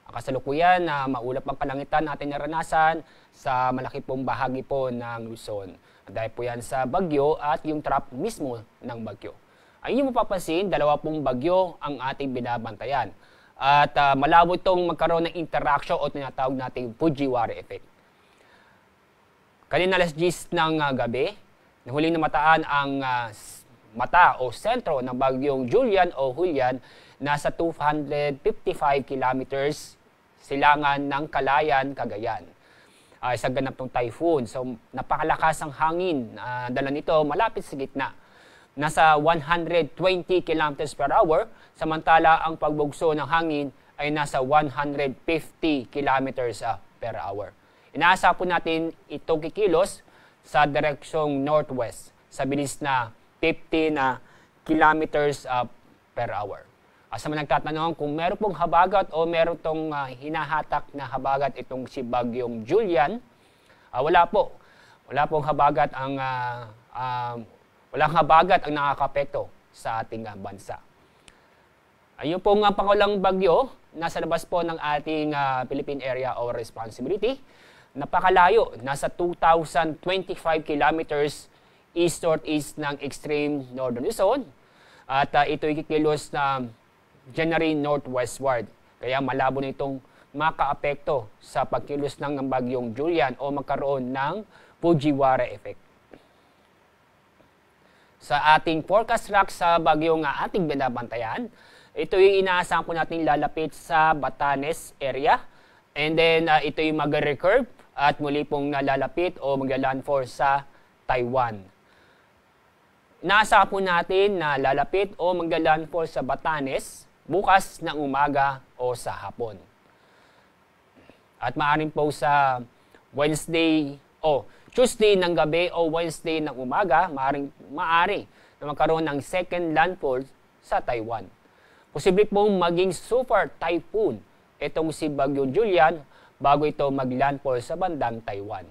Kasalukuyan na maulap ang kalangitan natin naranasan sa malaki pong bahagi po ng Luzon. Dahil po yan sa bagyo at yung trap mismo ng bagyo. Ay inyo mapapansin, dalawa pong bagyo ang ating binabantayan. At malabo itong magkaroon ng interaction o tinatawag nating Fujiwara effect. Kanina alas 10 ng gabi, huling namataan ang mata o sentro ng bagyong Julian o Julian nasa 255 kilometers silangan ng Calayan, Cagayan. Sa ganap ng typhoon. So napakalakas ang hangin. Dala nito malapit sa gitna. Nasa 120 kilometers per hour, samantala ang pagbugso ng hangin ay nasa 150 kilometers per hour. Inaasa po natin ito kikilos sa direksyong northwest sa bilis na 50 na kilometers per hour. Sa mga nagtatanong kung meron pong habagat o meron tong hinahatak na habagat itong si Bagyong Julian, wala po. Wala pong habagat ang walang habagat ang nakakapekto sa ating bansa. Ayun pong pangulang bagyo, nasa labas po ng ating Philippine Area of Responsibility. Napakalayo, nasa 2,025 kilometers east-northeast ng extreme northern Luzon. At ito ikikilos na January northwestward. Kaya malabo na itong makaapekto sa pagkilos ng bagyong Julian o magkaroon ng Fujiwara effect. Sa ating forecast track sa bagyong ating binabantayan, ito yung inaasahan po natin lalapit sa Batanes area. And then ito yung mag-recurve at muli pong lalapit o magla-landfall sa Taiwan. Inaasahan po natin na lalapit o magla-landfall sa Batanes bukas ng umaga o sa hapon. At maaaring po sa Tuesday ng gabi o Wednesday ng umaga, maaari na magkaroon ng second landfall sa Taiwan. Posible pong maging super typhoon itong si Bagyong Julian bago ito mag-landfall sa bandang Taiwan.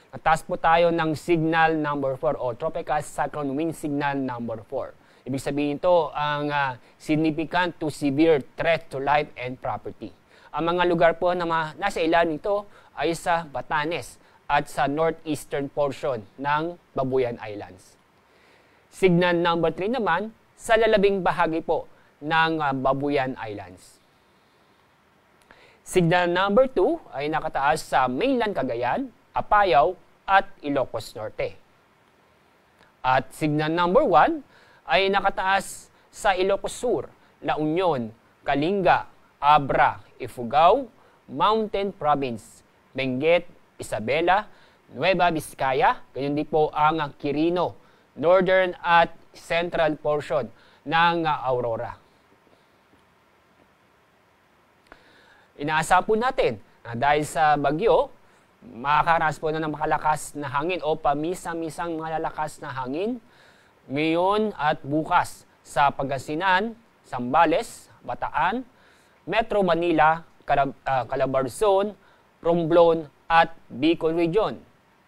Nataas po tayo ng signal number 4 o tropical cyclone wind signal number 4. Ibig sabihin ito ang significant to severe threat to life and property. Ang mga lugar po na nasa ilalim nito ay sa Batanes at sa northeastern portion ng Babuyan Islands. Signal number 3 naman sa lalabing bahagi po ng Babuyan Islands. Signal number 2 ay nakataas sa mainland Cagayan, Apayao at Ilocos Norte. At signal number 1 ay nakataas sa Ilocos Sur, La Union, Kalinga, Abra, Ifugao, Mountain Province, Benguet, Isabela, Nueva Vizcaya, ganyan din po ang Quirino, northern at central portion ng Aurora. Inaasa po natin na dahil sa bagyo, makakaranas po na ng makalakas na hangin o pamisa-misang malalakas na hangin ngayon at bukas sa Pangasinan, Zambales, Bataan, Metro Manila, Calabarzon, Romblon at Bicol Region.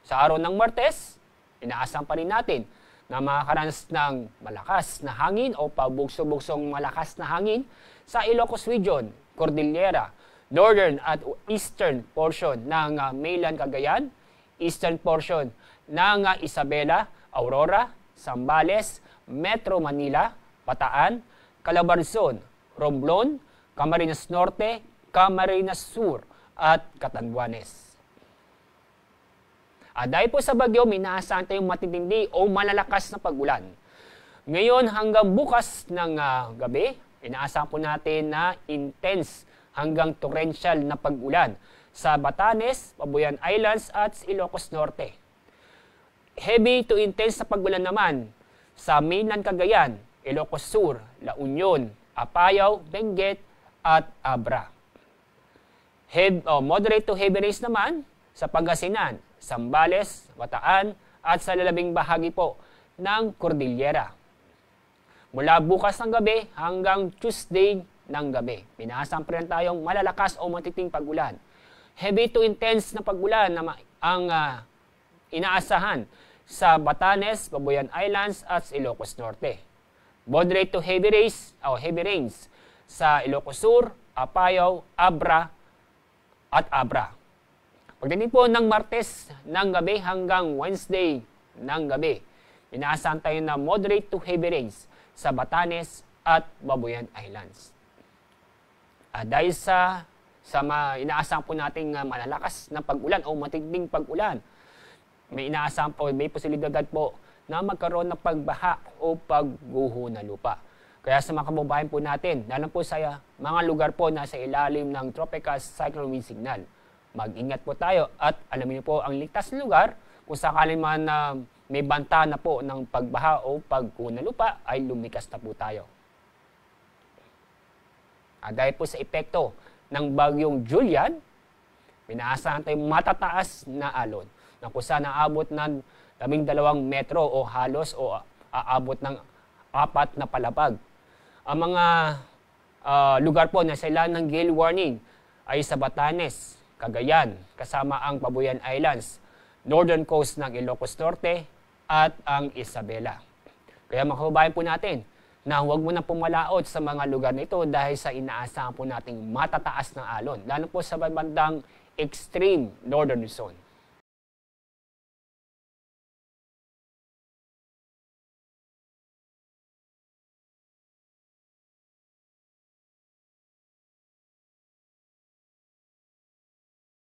Sa araw ng Martes, inaasahan pa rin natin na makakaranas ng malakas na hangin o pabugso-bugsong malakas na hangin sa Ilocos Region, Cordillera, northern at eastern portion ng mainland Cagayan, eastern portion ng Isabela, Aurora, Zambales, Metro Manila, Bataan, Calabarzon, Romblon, Camarines Norte, Camarines Sur at Catanduanes. Dahil po sa bagyo, minaasahan tayong matitindi o malalakas na pag-ulan. Ngayon hanggang bukas ng gabi, inaasahan po natin na intense hanggang torrential na pag-ulan sa Batanes, Babuyan Islands at Ilocos Norte. Heavy to intense na pag-ulan naman sa mainland Cagayan, Ilocos Sur, La Union, Apayao, Benguet at Abra. Moderate to heavy rains naman sa Pangasinan, Zambales, Bataan at sa lalabing bahagi po ng Cordillera. Mula bukas ng gabi hanggang Tuesday ng gabi. Pinaasahan pa rin tayong malalakas o matiting pag-ulan. Heavy to intense na pag-ulan na ang inaasahan sa Batanes, Babuyan Islands at Ilocos Norte. Moderate to heavy rains sa Ilocos Sur, Apayao, Abra at Abra. Pagdating po ng Martes ng gabi hanggang Wednesday ng gabi, inaasahan tayo na moderate to heavy rains sa Batanes at Babuyan Islands. Dahil sa inaasahan po nating malalakas na pag-ulan o matinding pag-ulan, may posibilidad po na magkaroon ng pagbaha o pagguho na lupa. Kaya sa mga kababayan po natin, lalo po sa mga lugar po na sa ilalim ng tropical cyclone wind signal, mag-ingat po tayo at alamin niyo po ang ligtas na lugar kung sakaling man may banta na po ng pagbaha o pagguho na lupa ay lumikas na po tayo. Dahil po sa epekto ng bagyong Julian, inaasahan tayong matataas na alon na kung saan aabot ng 12 metro o halos o aabot ng 4 na palapag. Ang mga lugar po na sila ng gale warning ay sa Batanes, Cagayan, kasama ang Babuyan Islands, northern coast ng Ilocos Norte at ang Isabela. Kaya mga kababayan po natin, na huwag mo na pumalaot sa mga lugar nito dahil sa inaasahan po nating matataas na alon, lalo po sa bandang extreme northern zone.